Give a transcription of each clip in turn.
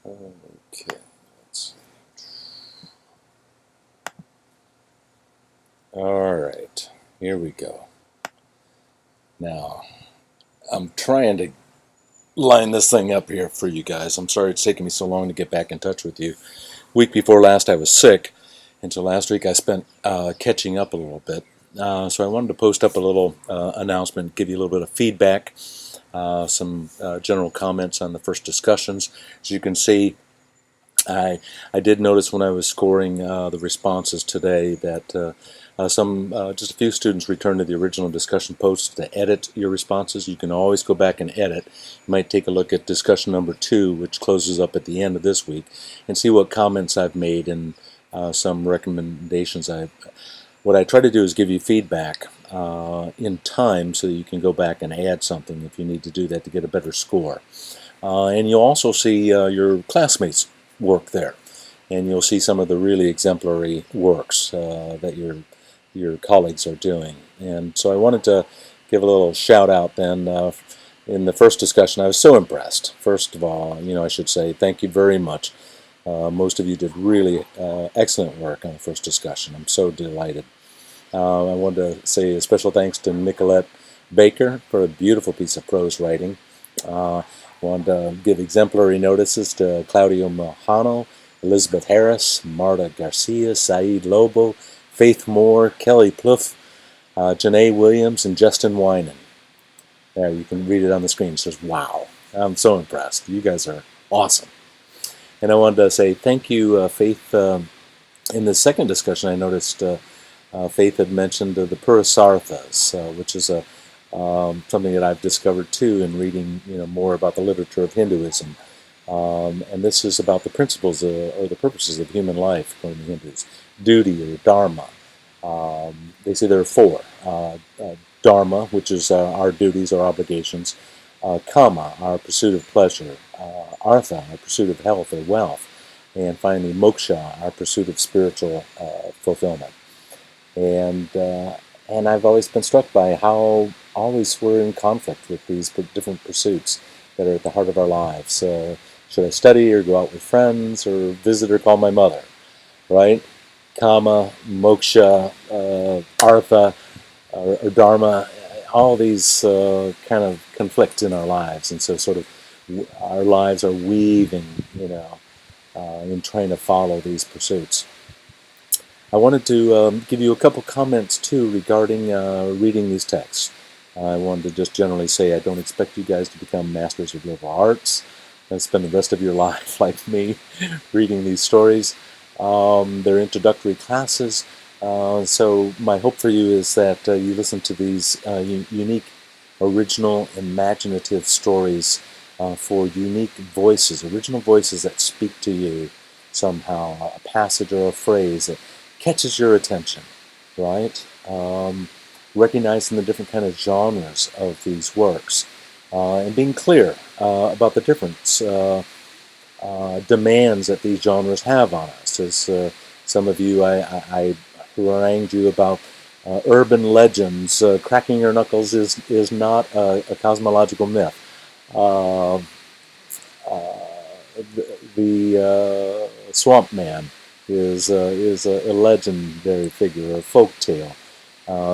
Okay, let's see. All right, here we go. Now, I'm trying to line this thing up here for you guys. I'm sorry it's taking me so long to get back in touch with you. Week before last, I was sick, and so last week I spent catching up a little bit. So I wanted to post up a little announcement, give you a little bit of feedback, some general comments on the first discussions. As you can see, I did notice when I was scoring the responses today that just a few students returned to the original discussion post to edit your responses. You can always go back and edit. You might take a look at discussion number 2, which closes up at the end of this week, and see what comments I've made and some recommendations what I try to do is give you feedback in time so that you can go back and add something if you need to do that to get a better score. And you'll also see your classmates' work there, and you'll see some of the really exemplary works that your colleagues are doing. And so I wanted to give a little shout out then. In the first discussion, I was so impressed. First of all, I should say thank you very much. Most of you did really excellent work on the first discussion. I'm so delighted. I wanted to say a special thanks to Nicolette Baker for a beautiful piece of prose writing. I wanted to give exemplary notices to Claudio Mohano, Elizabeth Harris, Marta Garcia, Saeed Lobo, Faith Moore, Kelly Plouffe, Janae Williams, and Justin Winan. There, you can read it on the screen. It says, wow, I'm so impressed. You guys are awesome. And I wanted to say thank you, Faith. In the second discussion, I noticed Faith had mentioned the Purusarthas, which is something that I've discovered too in reading more about the literature of Hinduism. And this is about the principles or the purposes of human life, according to Hindus. Duty or dharma. They say there are 4. Dharma, which is our duties or obligations. Kama, our pursuit of pleasure. Artha, our pursuit of health or wealth. And finally, moksha, our pursuit of spiritual fulfillment. And I've always been struck by how always we're in conflict with these different pursuits that are at the heart of our lives. Should I study or go out with friends or visit or call my mother, right? Kama, moksha, artha, or dharma, all these kind of conflict in our lives. And so sort of our lives are weaving, in trying to follow these pursuits. I wanted to give you a couple comments too regarding reading these texts. I wanted to just generally say I don't expect you guys to become masters of liberal arts and spend the rest of your life like me reading these stories. They're introductory classes, so my hope for you is that you listen to these unique, original, imaginative stories for unique voices, original voices that speak to you somehow, a passage or a phrase that catches your attention, right? Recognizing the different kind of genres of these works and being clear about the different demands that these genres have on us. As some of you I harangued you about urban legends, cracking your knuckles is not a cosmological myth. The Swamp Man is a legendary figure, a folk tale.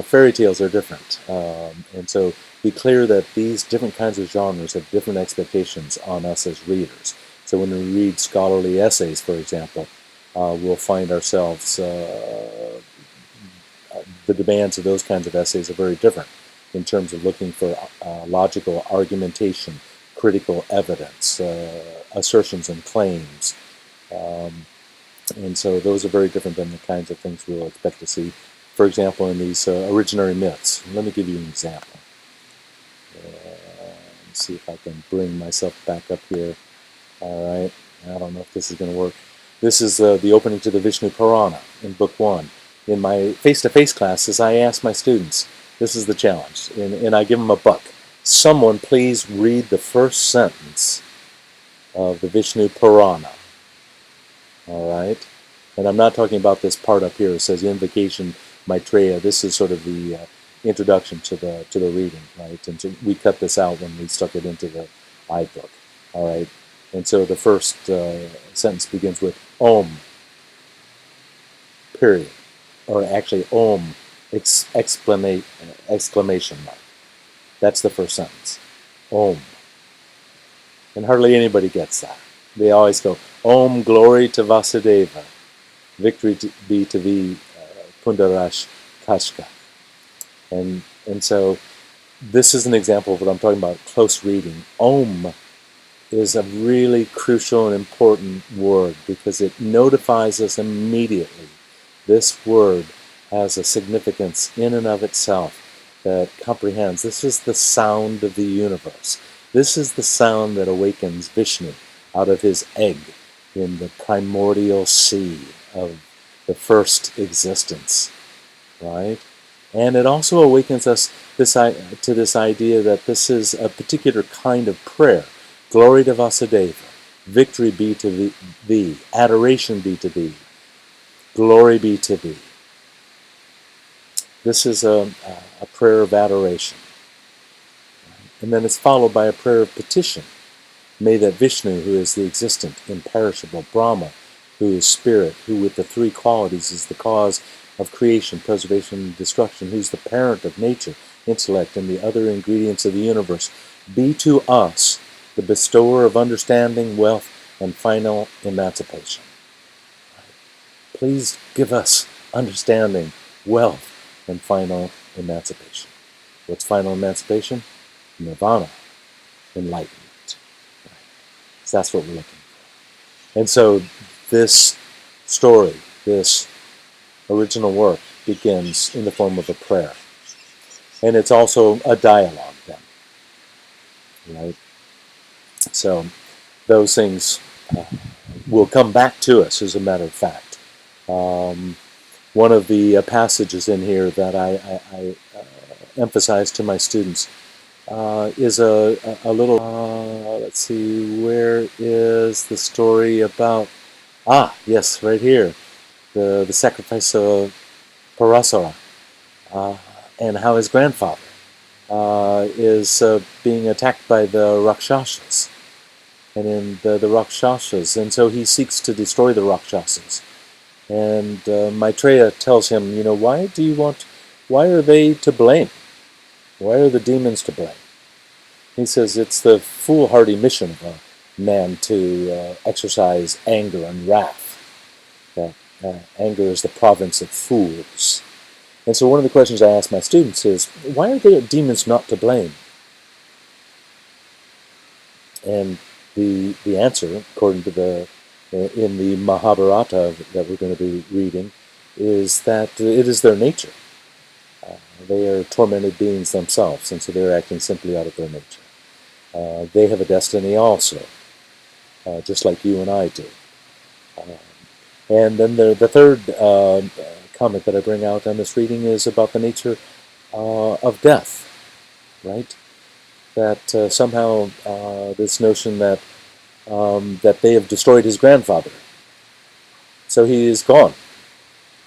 Fairy tales are different, and so be clear that these different kinds of genres have different expectations on us as readers. So when we read scholarly essays, for example, we'll find ourselves, the demands of those kinds of essays are very different in terms of looking for logical argumentation, critical evidence, assertions and claims. And so those are very different than the kinds of things we'll expect to see, for example, in these originary myths. Let me give you an example. Let's see if I can bring myself back up here. All right. I don't know if this is going to work. This is the opening to the Vishnu Purana in Book 1. In my face-to-face classes, I ask my students, this is the challenge, and I give them a buck. Someone please read the first sentence of the Vishnu Purana. All right? And I'm not talking about this part up here. It says Invocation Maitreya. This is sort of the introduction to the reading, right? And so we cut this out when we stuck it into the iBook. All right? And so the first sentence begins with Om, period. Or actually Om, exclamation mark. That's the first sentence. Om. And hardly anybody gets that. They always go, Om, glory to Vasudeva. Victory be to thee, Pundarash Kashka. And so this is an example of what I'm talking about, close reading. Om is a really crucial and important word because it notifies us immediately. This word has a significance in and of itself that comprehends. This is the sound of the universe. This is the sound that awakens Vishnu out of his egg in the primordial sea of the first existence, right? And it also awakens us to this idea that this is a particular kind of prayer. Glory to Vasudeva, victory be to thee, adoration be to thee, glory be to thee. This is a prayer of adoration. And then it's followed by a prayer of petition. May that Vishnu, who is the existent, imperishable, Brahma, who is spirit, who with the three qualities is the cause of creation, preservation, and destruction, who's the parent of nature, intellect, and the other ingredients of the universe, be to us the bestower of understanding, wealth, and final emancipation. Please give us understanding, wealth, and final emancipation. What's final emancipation? Nirvana, enlightenment. So that's what we're looking for. And so this story, this original work, begins in the form of a prayer. And it's also a dialogue then. Right? So those things will come back to us, as a matter of fact. One of the passages in here that I emphasize to my students is a little, let's see, where is the story about, yes, right here, the sacrifice of Parasara, and how his grandfather is being attacked by the Rakshasas, and in the Rakshasas, and so he seeks to destroy the Rakshasas. And Maitreya tells him, why are they to blame? Why are the demons to blame? He says it's the foolhardy mission of a man to exercise anger and wrath. That anger is the province of fools. And so one of the questions I ask my students is, why are the demons not to blame? And the answer, according to in the Mahabharata that we're going to be reading, is that it is their nature. They are tormented beings themselves, and so they're acting simply out of their nature. They have a destiny also, just like you and I do. And then the third comment that I bring out on this reading is about the nature of death, right? That somehow this notion that they have destroyed his grandfather, so he is gone,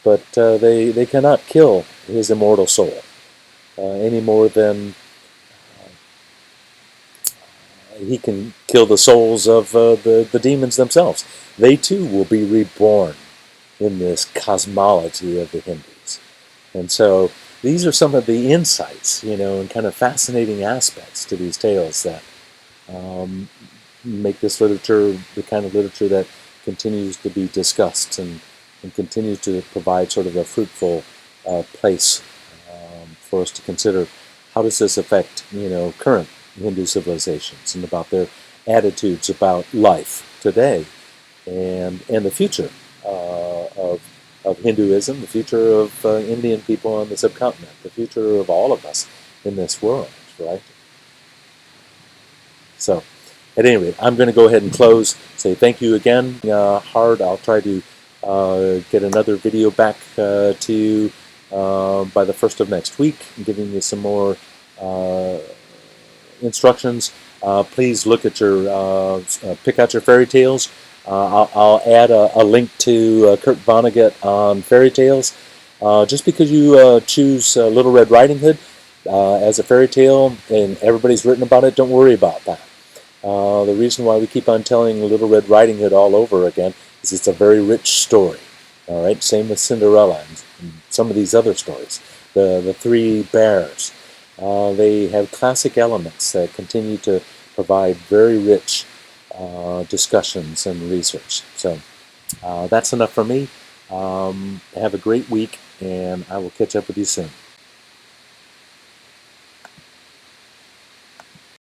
but they cannot kill his immortal soul any more than he can kill the souls of the demons themselves. They too will be reborn in this cosmology of the Hindus. And so these are some of the insights, and kind of fascinating aspects to these tales that make this literature the kind of literature that continues to be discussed and continues to provide sort of a fruitful place for us to consider how does this affect, current Hindu civilizations and about their attitudes about life today and the future of Hinduism, the future of Indian people on the subcontinent, the future of all of us in this world, right? So, at any rate, I'm going to go ahead and close, say thank you again. I'll try to get another video back to you by the 1st of next week, giving you some more instructions. Please look at your, pick out your fairy tales. I'll add a link to Kurt Vonnegut on fairy tales. Just because you choose Little Red Riding Hood as a fairy tale and everybody's written about it, don't worry about that. The reason why we keep on telling Little Red Riding Hood all over again is it's a very rich story. All right, same with Cinderella and some of these other stories. The Three Bears. They have classic elements that continue to provide very rich discussions and research. So that's enough for me. Have a great week, and I will catch up with you soon.